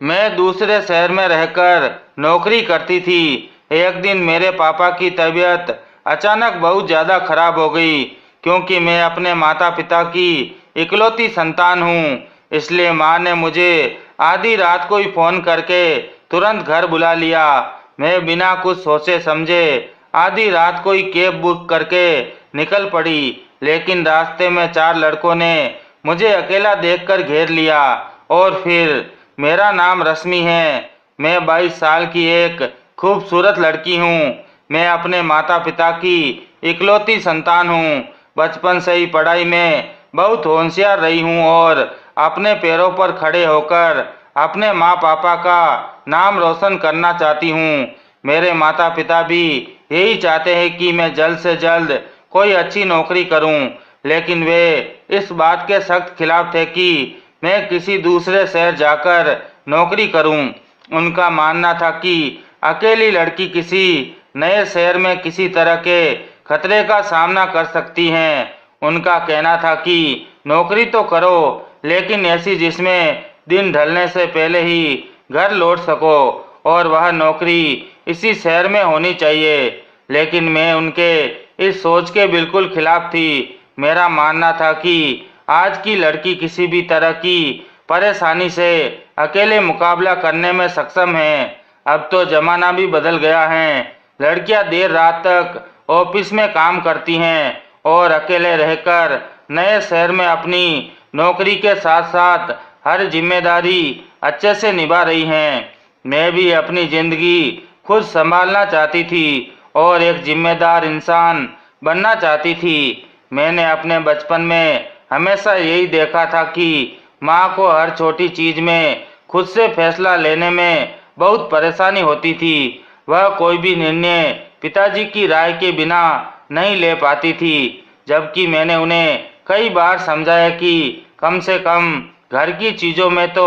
मैं दूसरे शहर में रहकर नौकरी करती थी। एक दिन मेरे पापा की तबीयत अचानक बहुत ज़्यादा खराब हो गई, क्योंकि मैं अपने माता पिता की इकलौती संतान हूँ। इसलिए माँ ने मुझे आधी रात को ही फ़ोन करके तुरंत घर बुला लिया। मैं बिना कुछ सोचे समझे आधी रात को ही कैब बुक करके निकल पड़ी, लेकिन रास्ते में चार लड़कों ने मुझे अकेला देखकर घेर लिया। और फिर मेरा नाम रश्मि है। मैं 22 साल की एक खूबसूरत लड़की हूँ। मैं अपने माता पिता की इकलौती संतान हूँ। बचपन से ही पढ़ाई में बहुत होशियार रही हूँ और अपने पैरों पर खड़े होकर अपने माँ पापा का नाम रोशन करना चाहती हूँ। मेरे माता पिता भी यही चाहते हैं कि मैं जल्द से जल्द कोई अच्छी नौकरी करूँ, लेकिन वे इस बात के सख्त खिलाफ थे कि मैं किसी दूसरे शहर जाकर नौकरी करूं। उनका मानना था कि अकेली लड़की किसी नए शहर में किसी तरह के खतरे का सामना कर सकती हैं। उनका कहना था कि नौकरी तो करो, लेकिन ऐसी जिसमें दिन ढलने से पहले ही घर लौट सको, और वह नौकरी इसी शहर में होनी चाहिए। लेकिन मैं उनके इस सोच के बिल्कुल खिलाफ थी। मेरा मानना था कि आज की लड़की किसी भी तरह की परेशानी से अकेले मुकाबला करने में सक्षम है। अब तो जमाना भी बदल गया है। लड़कियां देर रात तक ऑफिस में काम करती हैं और अकेले रहकर नए शहर में अपनी नौकरी के साथ साथ हर जिम्मेदारी अच्छे से निभा रही हैं। मैं भी अपनी जिंदगी खुद संभालना चाहती थी और एक जिम्मेदार इंसान बनना चाहती थी। मैंने अपने बचपन में हमेशा यही देखा था कि माँ को हर छोटी चीज में खुद से फैसला लेने में बहुत परेशानी होती थी। वह कोई भी निर्णय पिताजी की राय के बिना नहीं ले पाती थी, जबकि मैंने उन्हें कई बार समझाया कि कम से कम घर की चीज़ों में तो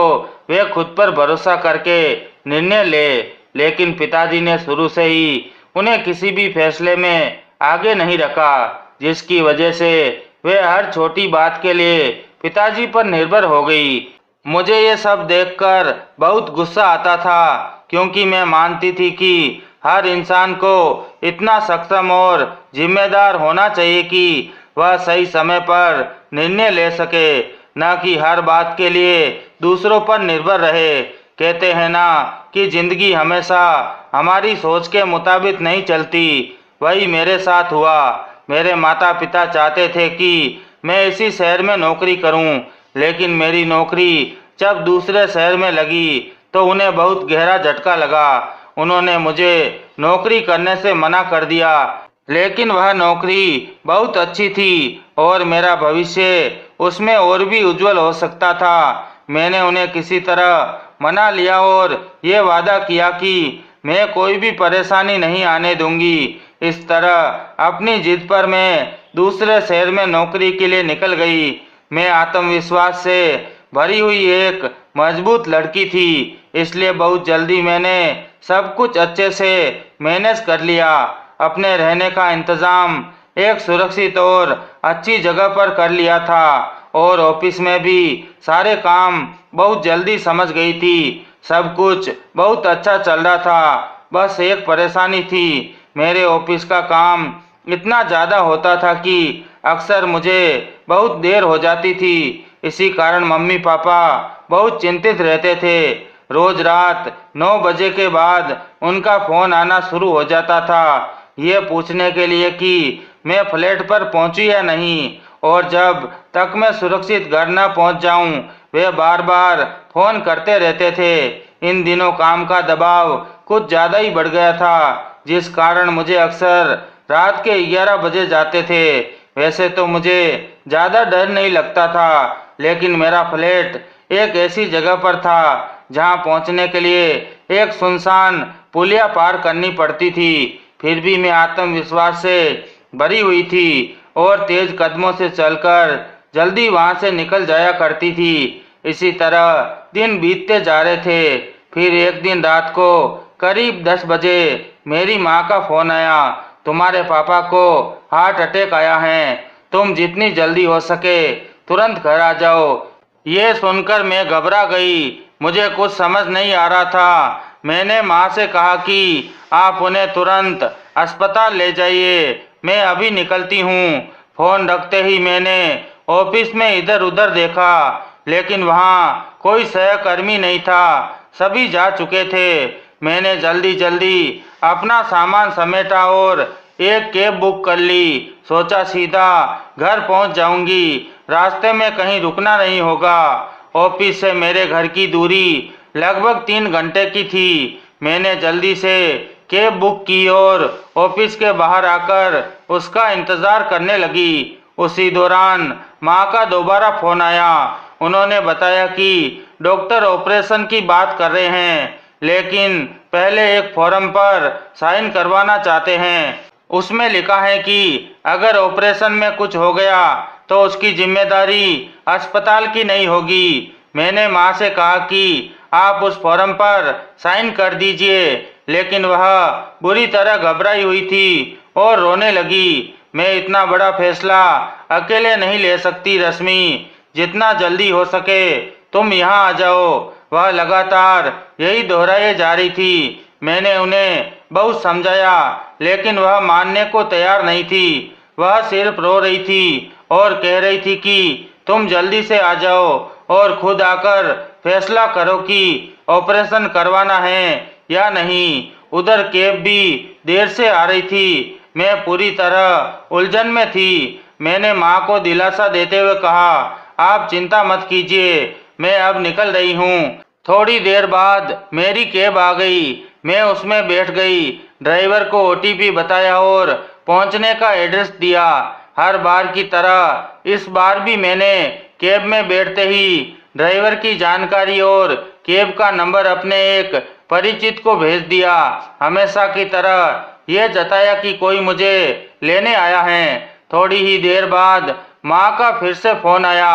वे खुद पर भरोसा करके निर्णय ले। लेकिन पिताजी ने शुरू से ही उन्हें किसी भी फैसले में आगे नहीं रखा, जिसकी वजह से वे हर छोटी बात के लिए पिताजी पर निर्भर हो गई। मुझे ये सब देखकर बहुत गुस्सा आता था, क्योंकि मैं मानती थी कि हर इंसान को इतना सक्षम और जिम्मेदार होना चाहिए कि वह सही समय पर निर्णय ले सके, न कि हर बात के लिए दूसरों पर निर्भर रहे। कहते हैं ना कि जिंदगी हमेशा हमारी सोच के मुताबिक नहीं चलती। वही मेरे साथ हुआ। मेरे माता पिता चाहते थे कि मैं इसी शहर में नौकरी करूं, लेकिन मेरी नौकरी जब दूसरे शहर में लगी तो उन्हें बहुत गहरा झटका लगा। उन्होंने मुझे नौकरी करने से मना कर दिया, लेकिन वह नौकरी बहुत अच्छी थी और मेरा भविष्य उसमें और भी उज्जवल हो सकता था। मैंने उन्हें किसी तरह मना लिया और ये वादा किया कि मैं कोई भी परेशानी नहीं आने दूंगी। इस तरह अपनी जिद पर मैं दूसरे शहर में नौकरी के लिए निकल गई। मैं आत्मविश्वास से भरी हुई एक मजबूत लड़की थी, इसलिए बहुत जल्दी मैंने सब कुछ अच्छे से मैनेज कर लिया। अपने रहने का इंतज़ाम एक सुरक्षित और अच्छी जगह पर कर लिया था, और ऑफिस में भी सारे काम बहुत जल्दी समझ गई थी। सब कुछ बहुत अच्छा चल रहा था। बस एक परेशानी थी, मेरे ऑफिस का काम इतना ज़्यादा होता था कि अक्सर मुझे बहुत देर हो जाती थी। इसी कारण मम्मी पापा बहुत चिंतित रहते थे। रोज रात 9 बजे के बाद उनका फ़ोन आना शुरू हो जाता था, ये पूछने के लिए कि मैं फ्लैट पर पहुंची या नहीं, और जब तक मैं सुरक्षित घर न पहुंच जाऊं वे बार बार फ़ोन करते रहते थे। इन दिनों काम का दबाव कुछ ज़्यादा ही बढ़ गया था, जिस कारण मुझे अक्सर रात के 11 बजे जाते थे। वैसे तो मुझे ज़्यादा डर नहीं लगता था, लेकिन मेरा फ्लैट एक ऐसी जगह पर था जहां पहुंचने के लिए एक सुनसान पुलिया पार करनी पड़ती थी। फिर भी मैं आत्मविश्वास से भरी हुई थी और तेज कदमों से चलकर जल्दी वहां से निकल जाया करती थी। इसी तरह दिन बीतते जा रहे थे। फिर एक दिन रात को करीब 10 बजे मेरी माँ का फ़ोन आया, तुम्हारे पापा को हार्ट अटैक आया है, तुम जितनी जल्दी हो सके तुरंत घर आ जाओ। ये सुनकर मैं घबरा गई। मुझे कुछ समझ नहीं आ रहा था। मैंने माँ से कहा कि आप उन्हें तुरंत अस्पताल ले जाइए, मैं अभी निकलती हूँ। फोन रखते ही मैंने ऑफिस में इधर उधर देखा, लेकिन वहाँ कोई सहकर्मी नहीं था, सभी जा चुके थे। मैंने जल्दी जल्दी अपना सामान समेटा और एक कैब बुक कर ली। सोचा सीधा घर पहुँच जाऊंगी, रास्ते में कहीं रुकना नहीं होगा। ऑफिस से मेरे घर की दूरी लगभग 3 घंटे की थी। मैंने जल्दी से कैब बुक की और ऑफिस के बाहर आकर उसका इंतज़ार करने लगी। उसी दौरान माँ का दोबारा फ़ोन आया। उन्होंने बताया कि डॉक्टर ऑपरेशन की बात कर रहे हैं, लेकिन पहले एक फॉर्म पर साइन करवाना चाहते हैं। उसमें लिखा है कि अगर ऑपरेशन में कुछ हो गया तो उसकी जिम्मेदारी अस्पताल की नहीं होगी। मैंने माँ से कहा कि आप उस फॉर्म पर साइन कर दीजिए, लेकिन वह बुरी तरह घबराई हुई थी और रोने लगी। मैं इतना बड़ा फैसला अकेले नहीं ले सकती रश्मि, जितना जल्दी हो सके तुम यहाँ आ जाओ। वह लगातार यही दोहराए जा रही थी। मैंने उन्हें बहुत समझाया, लेकिन वह मानने को तैयार नहीं थी। वह सिर्फ रो रही थी और कह रही थी कि तुम जल्दी से आ जाओ और खुद आकर फैसला करो कि ऑपरेशन करवाना है या नहीं। उधर कैब भी देर से आ रही थी। मैं पूरी तरह उलझन में थी। मैंने माँ को दिलासा देते हुए कहा, आप चिंता मत कीजिए, मैं अब निकल रही हूँ। थोड़ी देर बाद मेरी कैब आ गई। मैं उसमें बैठ गई, ड्राइवर को ओटीपी बताया और पहुंचने का एड्रेस दिया। हर बार की तरह इस बार भी मैंने कैब में बैठते ही ड्राइवर की जानकारी और कैब का नंबर अपने एक परिचित को भेज दिया। हमेशा की तरह यह जताया कि कोई मुझे लेने आया है। थोड़ी ही देर बाद माँ का फिर से फ़ोन आया।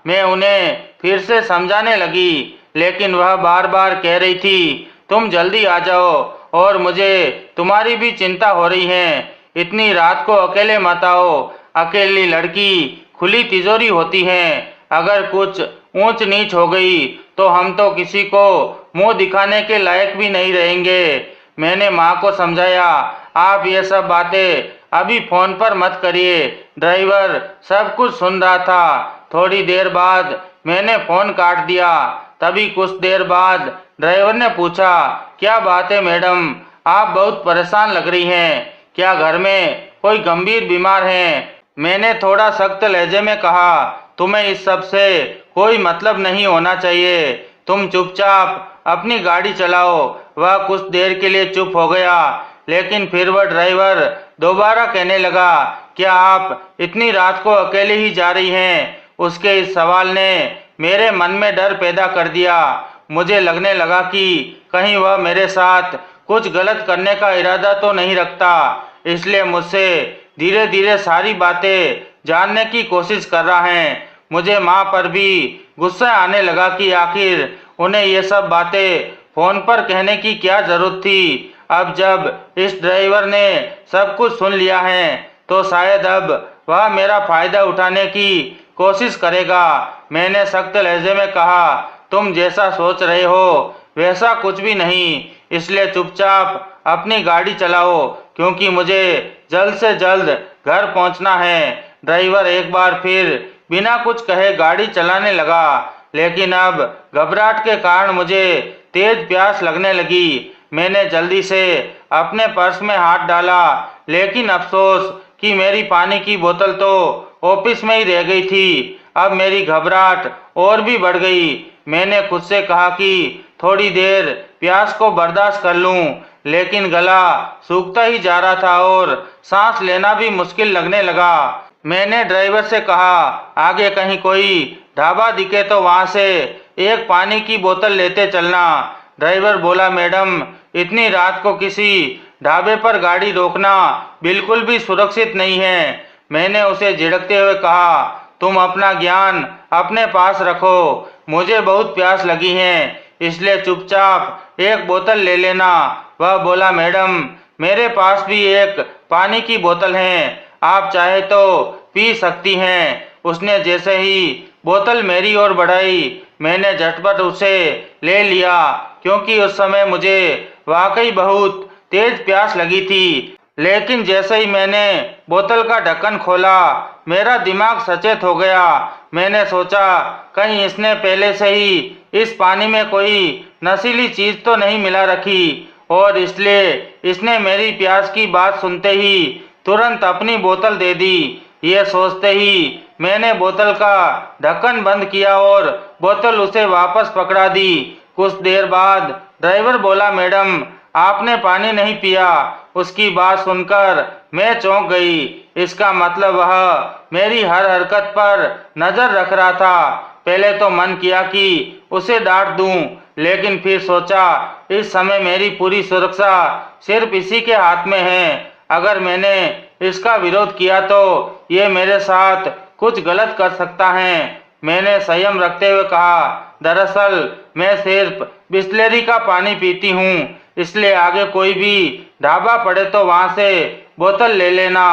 मैं उन्हें फिर से समझाने लगी, लेकिन वह बार बार कह रही थी, तुम जल्दी आ जाओ और मुझे तुम्हारी भी चिंता हो रही है। इतनी रात को अकेले मत आओ। अकेली लड़की खुली तिजोरी होती है। अगर कुछ ऊंच नीच हो गई तो हम तो किसी को मुंह दिखाने के लायक भी नहीं रहेंगे। मैंने माँ को समझाया, आप ये सब बातें अभी फोन पर मत करिए। ड्राइवर सब कुछ सुन रहा था। थोड़ी देर बाद मैंने फोन काट दिया। तभी कुछ देर बाद ड्राइवर ने पूछा, क्या बात है मैडम, आप बहुत परेशान लग रही हैं, क्या घर में कोई गंभीर बीमार है? मैंने थोड़ा सख्त लहजे में कहा, तुम्हें इस सब से कोई मतलब नहीं होना चाहिए, तुम चुपचाप अपनी गाड़ी चलाओ। वह कुछ देर के लिए चुप हो गया, लेकिन फिर वह ड्राइवर दोबारा कहने लगा, क्या आप इतनी रात को अकेले ही जा रही हैं? उसके इस सवाल ने मेरे मन में डर पैदा कर दिया। मुझे लगने लगा कि कहीं वह मेरे साथ कुछ गलत करने का इरादा तो नहीं रखता, इसलिए मुझसे धीरे धीरे सारी बातें जानने की कोशिश कर रहा है। मुझे माँ पर भी गुस्सा आने लगा कि आखिर उन्हें ये सब बातें फोन पर कहने की क्या जरूरत थी। अब जब इस ड्राइवर ने सब कुछ सुन लिया है तो शायद अब वह मेरा फायदा उठाने की कोशिश करेगा। मैंने सख्त लहजे में कहा, तुम जैसा सोच रहे हो वैसा कुछ भी नहीं, इसलिए चुपचाप अपनी गाड़ी चलाओ, क्योंकि मुझे जल्द से जल्द घर पहुंचना है। ड्राइवर एक बार फिर बिना कुछ कहे गाड़ी चलाने लगा, लेकिन अब घबराहट के कारण मुझे तेज प्यास लगने लगी। मैंने जल्दी से अपने पर्स में हाथ डाला, लेकिन अफसोस कि मेरी पानी की बोतल तो ऑफिस में ही रह गई थी। अब मेरी घबराहट और भी बढ़ गई। मैंने खुद से कहा कि थोड़ी देर प्यास को बर्दाश्त कर लूं, लेकिन गला सूखता ही जा रहा था और सांस लेना भी मुश्किल लगने लगा। मैंने ड्राइवर से कहा, आगे कहीं कोई ढाबा दिखे तो वहां से एक पानी की बोतल लेते चलना। ड्राइवर बोला, मैडम, इतनी रात को किसी ढाबे पर गाड़ी रोकना बिल्कुल भी सुरक्षित नहीं है। मैंने उसे झिड़कते हुए कहा, तुम अपना ज्ञान अपने पास रखो, मुझे बहुत प्यास लगी है, इसलिए चुपचाप एक बोतल ले लेना। वह बोला, मैडम, मेरे पास भी एक पानी की बोतल है, आप चाहे तो पी सकती हैं। उसने जैसे ही बोतल मेरी ओर बढ़ाई, मैंने झटपट उसे ले लिया क्योंकि उस समय मुझे वाकई बहुत तेज प्यास लगी थी। लेकिन जैसे ही मैंने बोतल का ढक्कन खोला, मेरा दिमाग सचेत हो गया। मैंने सोचा कहीं इसने पहले से ही इस पानी में कोई नशीली चीज तो नहीं मिला रखी और इसलिए इसने मेरी प्यास की बात सुनते ही तुरंत अपनी बोतल दे दी। ये सोचते ही मैंने बोतल का ढक्कन बंद किया और बोतल उसे वापस पकड़ा दी। कुछ देर बाद ड्राइवर बोला, मैडम आपने पानी नहीं पिया। उसकी बात सुनकर मैं चौंक गई। इसका मतलब वह मेरी हर हरकत पर नजर रख रहा था। पहले तो मन किया कि उसे डांट दूं, लेकिन फिर सोचा इस समय मेरी पूरी सुरक्षा सिर्फ इसी के हाथ में है। अगर मैंने इसका विरोध किया तो ये मेरे साथ कुछ गलत कर सकता है। मैंने संयम रखते हुए कहा, दरअसल मैं सिर्फ बिस्लेरी का पानी पीती हूँ, इसलिए आगे कोई भी ढाबा पड़े तो वहां से बोतल ले लेना।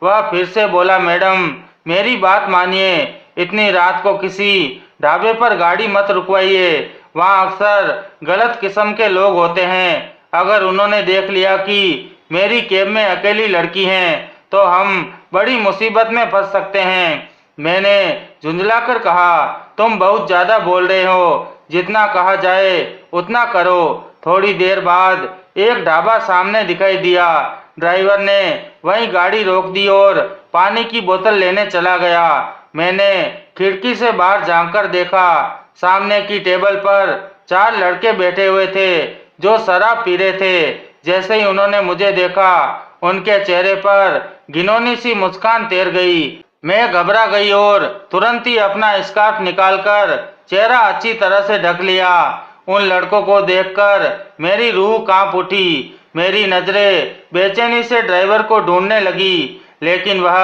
वह फिर से बोला, मैडम मेरी बात मानिए, इतनी रात को किसी ढाबे पर गाड़ी मत रुकवाइए। वहाँ अक्सर गलत किस्म के लोग होते हैं। अगर उन्होंने देख लिया कि मेरी कैब में अकेली लड़की है तो हम बड़ी मुसीबत में फंस सकते हैं। मैंने झुंझलाकर कहा, तुम बहुत ज्यादा बोल रहे हो, जितना कहा जाए उतना करो। थोड़ी देर बाद एक ढाबा सामने दिखाई दिया। ड्राइवर ने वहीं गाड़ी रोक दी और पानी की बोतल लेने चला गया। मैंने खिड़की से बाहर झांककर देखा, सामने की टेबल पर 4 लड़के बैठे हुए थे जो शराब पी रहे थे। जैसे ही उन्होंने मुझे देखा, उनके चेहरे पर घिनौनी सी मुस्कान तैर गई। मैं घबरा गई और तुरंत ही अपना स्कार्फ निकालकर चेहरा अच्छी तरह से ढक लिया। उन लड़कों को देखकर मेरी रूह कांप उठी। मेरी नजरें बेचैनी से ड्राइवर को ढूंढने लगी, लेकिन वह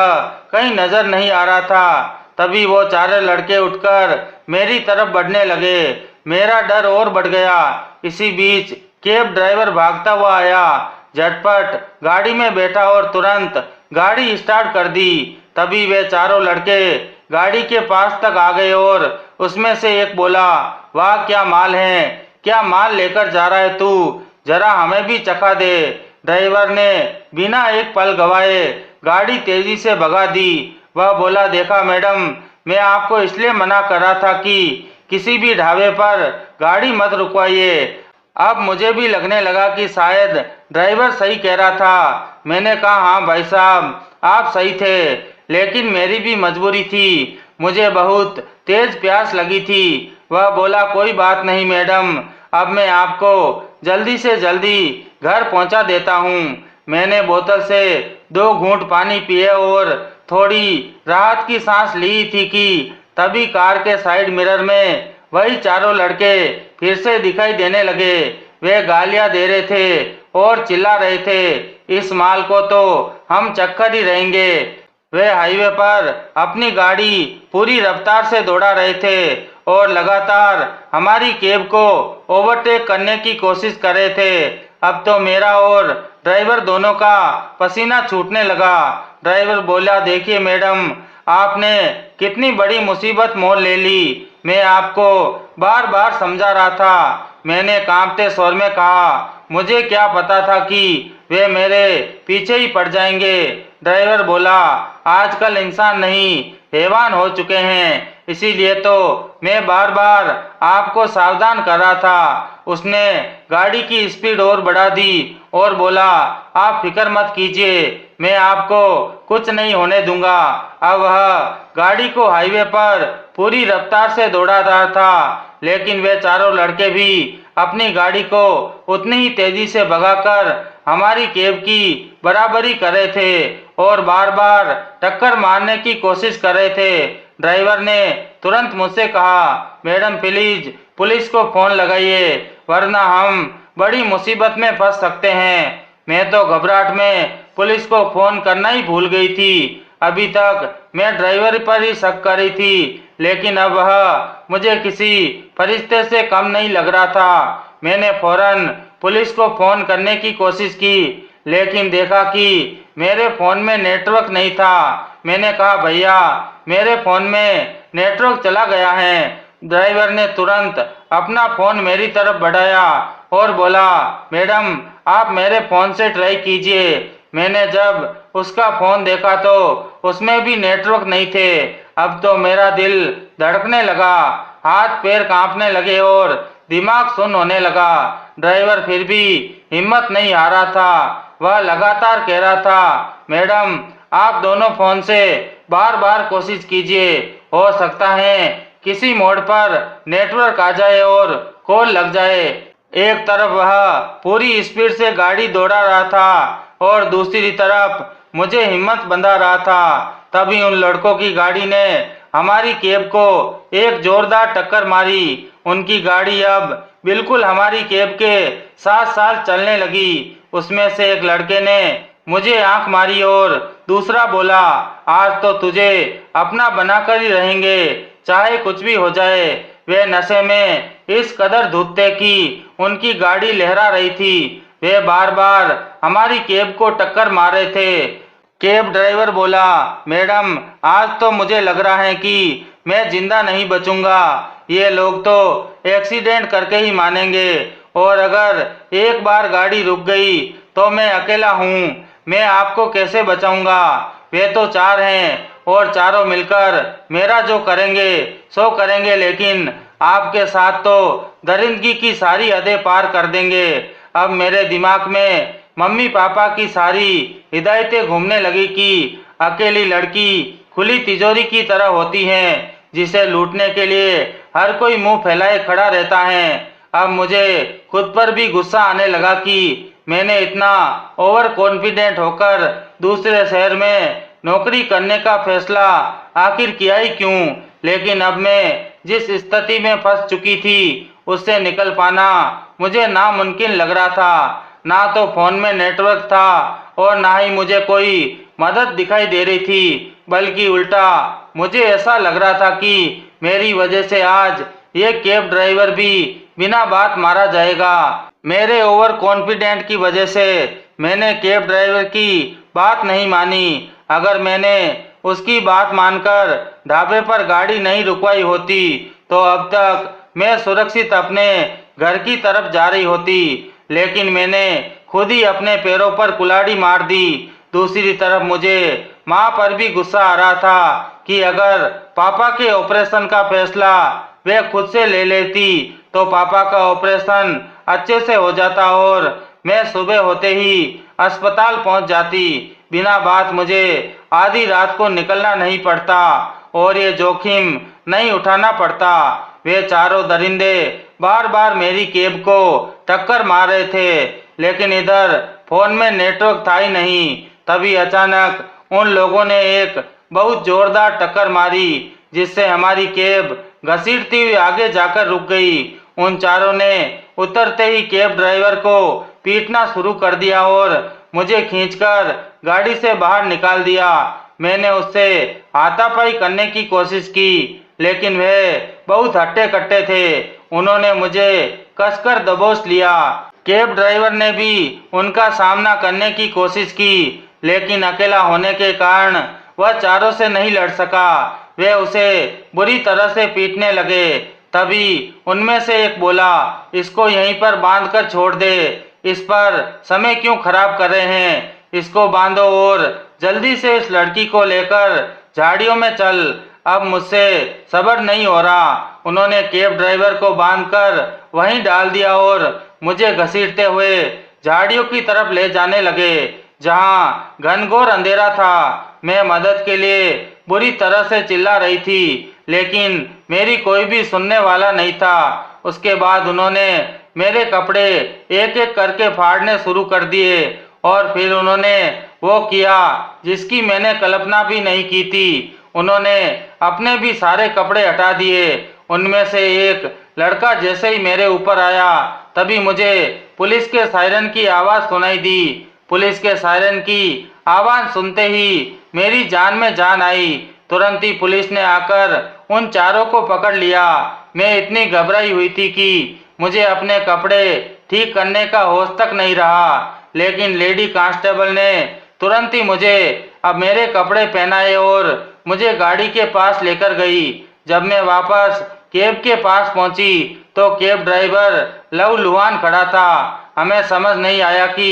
कहीं नजर नहीं आ रहा था। तभी वो 4 लड़के उठकर मेरी तरफ बढ़ने लगे। मेरा डर और बढ़ गया। इसी बीच कैब ड्राइवर भागता हुआ आया, झटपट गाड़ी में बैठा और तुरंत गाड़ी स्टार्ट कर दी। तभी वे 4 लड़के गाड़ी के पास तक आ गए और उसमें से एक बोला, वाह क्या माल है, क्या माल लेकर जा रहा है तू, जरा हमें भी चखा दे। ड्राइवर ने बिना एक पल गवाए गाड़ी तेजी से भगा दी। वह बोला, देखा मैडम, मैं आपको इसलिए मना कर रहा था कि किसी भी ढाबे पर गाड़ी मत रुकवाइए। अब मुझे भी लगने लगा कि शायद ड्राइवर सही कह रहा था। मैंने कहा, हाँ भाई साहब आप सही थे, लेकिन मेरी भी मजबूरी थी, मुझे बहुत तेज प्यास लगी थी। वह बोला, कोई बात नहीं मैडम, अब मैं आपको जल्दी से जल्दी घर पहुंचा देता हूं। मैंने बोतल से 2 घूंट पानी पिए और थोड़ी राहत की सांस ली थी कि तभी कार के साइड मिरर में वही 4 लड़के फिर से दिखाई देने लगे। वे गालियां दे रहे थे और चिल्ला रहे थे, इस माल को तो हम चक्कर ही रहेंगे। वे हाईवे पर अपनी गाड़ी पूरी रफ्तार से दौड़ा रहे थे और लगातार हमारी कैब को ओवरटेक करने की कोशिश कर रहे थे। अब तो मेरा और ड्राइवर दोनों का पसीना छूटने लगा। ड्राइवर बोला, देखिए मैडम, आपने कितनी बड़ी मुसीबत मोल ले ली। मैं आपको बार बार समझा रहा था। मैंने कांपते स्वर में कहा, मुझे क्या पता था कि वे मेरे पीछे ही पड़ जाएंगे। ड्राइवर बोला, आजकल इंसान नहीं हैवान हो चुके हैं, इसीलिए तो मैं बार बार आपको सावधान कर रहा था। उसने गाड़ी की स्पीड और बढ़ा दी और बोला, आप फिक्र मत कीजिए, मैं आपको कुछ नहीं होने दूंगा। अब वह गाड़ी को हाईवे पर पूरी रफ्तार से दौड़ा रहा था, लेकिन वे 4 लड़के भी अपनी गाड़ी को उतनी ही तेजी से भगाकर हमारी कैब की बराबरी कर रहे थे और बार बार टक्कर मारने की कोशिश कर रहे थे। ड्राइवर ने तुरंत मुझसे कहा, मैडम प्लीज पुलिस को फोन लगाइए, वरना हम बड़ी मुसीबत में फंस सकते हैं। मैं तो घबराहट में पुलिस को फोन करना ही भूल गई थी। अभी तक मैं ड्राइवर पर ही शक कर रही थी, लेकिन अब वह मुझे किसी फरिश्ते से कम नहीं लग रहा था। मैंने फौरन पुलिस को फोन करने की कोशिश की, लेकिन देखा कि मेरे फोन में नेटवर्क नहीं था। मैंने कहा, भैया मेरे फोन में नेटवर्क चला गया है, ड्राइवर ने तुरंत अपना फोन मेरी तरफ बढ़ाया और बोला, मैडम आप मेरे फोन से ट्राई कीजिए। मैंने जब उसका फोन देखा तो उसमें भी नेटवर्क नहीं थे। अब तो मेरा दिल धड़कने लगा, हाथ पैर कांपने लगे और दिमाग सुन्न होने लगा। ड्राइवर फिर भी हिम्मत नहीं हारा था। वह लगातार कह रहा था, मैडम आप दोनों फोन से बार बार कोशिश कीजिए, हो सकता है किसी मोड़ पर नेटवर्क आ जाए और कॉल लग जाए। एक तरफ वह पूरी स्पीड से गाड़ी दौड़ा रहा था और दूसरी तरफ मुझे हिम्मत बंधा रहा था। तभी उन लड़कों की गाड़ी ने हमारी कैब को एक जोरदार टक्कर मारी। उनकी गाड़ी अब बिल्कुल हमारी कैब के साथ साथ चलने लगी। उसमें से एक लड़के ने मुझे आंख मारी और दूसरा बोला, आज तो तुझे अपना बनाकर ही रहेंगे, चाहे कुछ भी हो जाए। वे नशे में इस कदर धुत थे कि उनकी गाड़ी लहरा रही थी। वे बार बार हमारी कैब को टक्कर मार रहे थे। कैब ड्राइवर बोला, मैडम आज तो मुझे लग रहा है कि मैं जिंदा नहीं बचूंगा। ये लोग तो एक्सीडेंट करके ही मानेंगे और अगर एक बार गाड़ी रुक गई तो मैं अकेला हूँ, मैं आपको कैसे बचाऊंगा। वे तो चार हैं और चारों मिलकर मेरा जो करेंगे सो करेंगे, लेकिन आपके साथ तो दरिंदगी की सारी हदें पार कर देंगे। अब मेरे दिमाग में मम्मी पापा की सारी हिदायतें घूमने लगी कि अकेली लड़की खुली तिजोरी की तरह होती हैं, जिसे लूटने के लिए हर कोई मुंह फैलाए खड़ा रहता है। अब मुझे खुद पर भी गुस्सा आने लगा कि मैंने इतना ओवर कॉन्फिडेंट होकर दूसरे शहर में नौकरी करने का फैसला आखिर किया ही क्यों। लेकिन अब मैं जिस स्थिति में फंस चुकी थी उससे निकल पाना मुझे नामुमकिन लग रहा था। ना तो फोन में नेटवर्क था और ना ही मुझे कोई मदद दिखाई दे रही थी, बल्कि उल्टा मुझे ऐसा लग रहा था कि मेरी वजह से आज ये कैब ड्राइवर भी बिना बात मारा जाएगा। मेरे ओवर कॉन्फिडेंट की वजह से मैंने कैब ड्राइवर की बात नहीं मानी। अगर मैंने उसकी बात मानकर ढाबे पर गाड़ी नहीं रुकवाई होती तो अब तक मैं सुरक्षित अपने घर की तरफ जा रही होती। लेकिन मैंने खुद ही अपने पैरों पर कुल्हाड़ी मार दी। दूसरी तरफ मुझे माँ पर भी गुस्सा आ रहा था कि अगर पापा के ऑपरेशन का फैसला वे खुद से ले लेती तो पापा का ऑपरेशन अच्छे से हो जाता और मैं सुबह होते ही अस्पताल पहुंच जाती। बिना बात मुझे आधी रात को निकलना नहीं पड़ता और ये जोखिम नहीं उठाना पड़ता। वे चारों दरिंदे बार बार मेरी कैब को टक्कर मार रहे थे, लेकिन इधर फोन में नेटवर्क था ही नहीं। तभी अचानक उन लोगों ने एक बहुत जोरदार टक्कर मारी, जिससे हमारी कैब घसीटती हुई आगे जाकर रुक गई। उन चारों ने उतरते ही कैब ड्राइवर को पीटना शुरू कर दिया और मुझे खींचकर गाड़ी से बाहर निकाल दिया। मैंने उससे हाथापाई करने की कोशिश की, लेकिन वे बहुत हट्टे कट्टे थे। उन्होंने मुझे कसकर दबोच लिया। कैब ड्राइवर ने भी उनका सामना करने की कोशिश की, लेकिन अकेला होने के कारण वह चारों से नहीं लड़ सका। वे उसे बुरी तरह से पीटने लगे। तभी उनमें से एक बोला, इसको यहीं पर बांध कर छोड़ दे, इस पर समय क्यों खराब कर रहे हैं, इसको बांधो और जल्दी से इस लड़की को लेकर झाड़ियों में चल, अब मुझसे सब्र नहीं हो रहा। उन्होंने कैब ड्राइवर को बांधकर वहीं डाल दिया और मुझे घसीटते हुए झाड़ियों की तरफ ले जाने लगे, जहां घनघोर अंधेरा था। मैं मदद के लिए बुरी तरह से चिल्ला रही थी, लेकिन मेरी कोई भी सुनने वाला नहीं था। उसके बाद उन्होंने मेरे कपड़े एक एक करके फाड़ने शुरू कर दिए और फिर उन्होंने वो किया जिसकी मैंने कल्पना भी नहीं की थी। उन्होंने अपने भी सारे कपड़े हटा दिए। उनमें से एक लड़का जैसे ही मेरे ऊपर आया, तभी मुझे पुलिस के सायरन की आवाज़ सुनाई दी। पुलिस के सायरन की आवाज़ सुनते ही मेरी जान में जान आई। तुरंत ही पुलिस ने आकर उन चारों को पकड़ लिया। मैं इतनी घबराई हुई थी कि मुझे अपने कपड़े ठीक करने का होश तक नहीं रहा, लेकिन लेडी कांस्टेबल ने तुरंत ही मुझे अब मेरे कपड़े पहनाए और मुझे गाड़ी के पास लेकर गई। जब मैं वापस कैब के पास पहुंची तो कैब ड्राइवर लहूलुहान खड़ा था। हमें समझ नहीं आया कि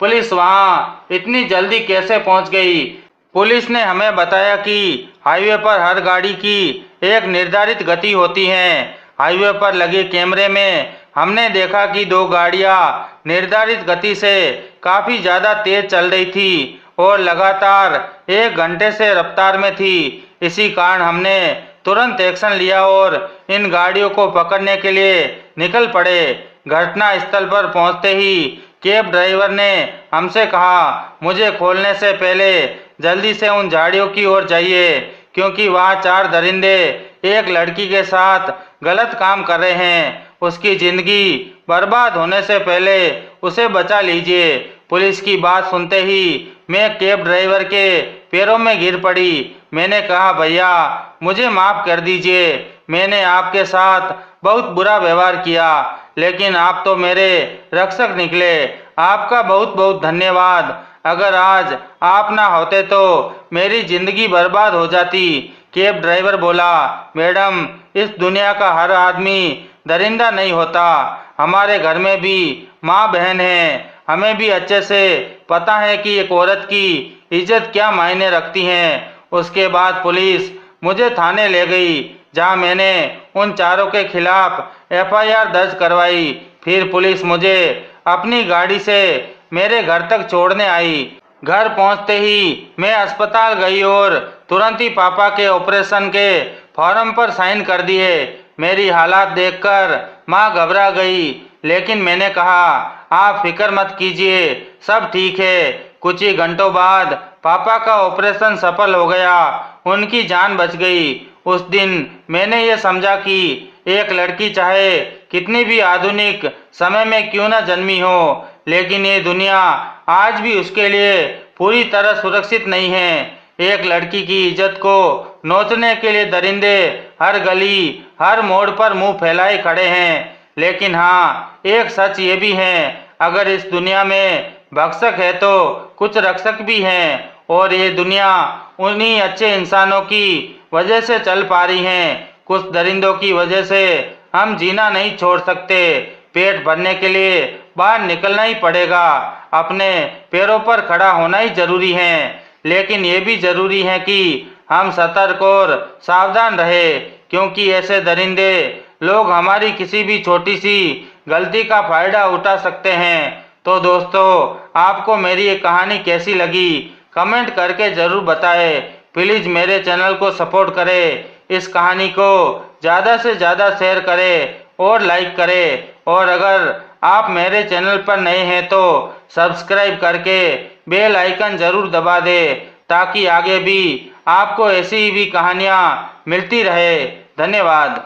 पुलिस वहां इतनी जल्दी कैसे पहुंच गई। पुलिस ने हमें बताया कि हाईवे पर हर गाड़ी की एक निर्धारित गति होती है। हाईवे पर लगे कैमरे में हमने देखा कि दो गाड़ियां निर्धारित गति से काफी ज्यादा तेज चल रही थी और लगातार 1 घंटे से रफ्तार में थी। इसी कारण हमने तुरंत एक्शन लिया और इन गाड़ियों को पकड़ने के लिए निकल पड़े। घटना स्थल पर पहुंचते ही कैब ड्राइवर ने हमसे कहा, मुझे खोलने से पहले जल्दी से उन झाड़ियों की ओर जाइए, क्योंकि वहाँ 4 दरिंदे एक लड़की के साथ गलत काम कर रहे हैं। उसकी जिंदगी बर्बाद होने से पहले उसे बचा लीजिए। पुलिस की बात सुनते ही मैं कैब ड्राइवर के पैरों में गिर पड़ी। मैंने कहा, भैया मुझे माफ कर दीजिए, मैंने आपके साथ बहुत बुरा व्यवहार किया, लेकिन आप तो मेरे रक्षक निकले। आपका बहुत बहुत धन्यवाद। अगर आज आप ना होते तो मेरी जिंदगी बर्बाद हो जाती। कैब ड्राइवर बोला, मैडम इस दुनिया का हर आदमी दरिंदा नहीं होता। हमारे घर में भी माँ बहन है, हमें भी अच्छे से पता है कि एक औरत की इज्जत क्या मायने रखती है। उसके बाद पुलिस मुझे थाने ले गई, जहां मैंने उन चारों के खिलाफ एफआईआर दर्ज करवाई। फिर पुलिस मुझे अपनी गाड़ी से मेरे घर तक छोड़ने आई। घर पहुंचते ही मैं अस्पताल गई और तुरंत ही पापा के ऑपरेशन के फॉर्म पर साइन कर दिए। मेरी हालात देखकर माँ घबरा गई, लेकिन मैंने कहा, आप फिक्र मत कीजिए, सब ठीक है। कुछ ही घंटों बाद पापा का ऑपरेशन सफल हो गया, उनकी जान बच गई। उस दिन मैंने ये समझा कि एक लड़की चाहे कितनी भी आधुनिक समय में क्यों न जन्मी हो, लेकिन ये दुनिया आज भी उसके लिए पूरी तरह सुरक्षित नहीं है। एक लड़की की इज्जत को नोचने के लिए दरिंदे हर गली हर मोड़ पर मुंह फैलाए खड़े हैं। लेकिन हाँ, एक सच ये भी है, अगर इस दुनिया में भक्षक है तो कुछ रक्षक भी हैं, और ये दुनिया उन्हीं अच्छे इंसानों की वजह से चल पा रही है। कुछ दरिंदों की वजह से हम जीना नहीं छोड़ सकते। पेट भरने के लिए बाहर निकलना ही पड़ेगा, अपने पैरों पर खड़ा होना ही जरूरी है। लेकिन ये भी जरूरी है कि हम सतर्क और सावधान रहे, क्योंकि ऐसे दरिंदे लोग हमारी किसी भी छोटी सी गलती का फायदा उठा सकते हैं। तो दोस्तों, आपको मेरी ये कहानी कैसी लगी कमेंट करके ज़रूर बताएं। प्लीज़ मेरे चैनल को सपोर्ट करें, इस कहानी को ज़्यादा से ज़्यादा शेयर करें और लाइक करें। और अगर आप मेरे चैनल पर नए हैं तो सब्सक्राइब करके बेल आइकन ज़रूर दबा दें, ताकि आगे भी आपको ऐसी भी कहानियाँ मिलती रहे। धन्यवाद।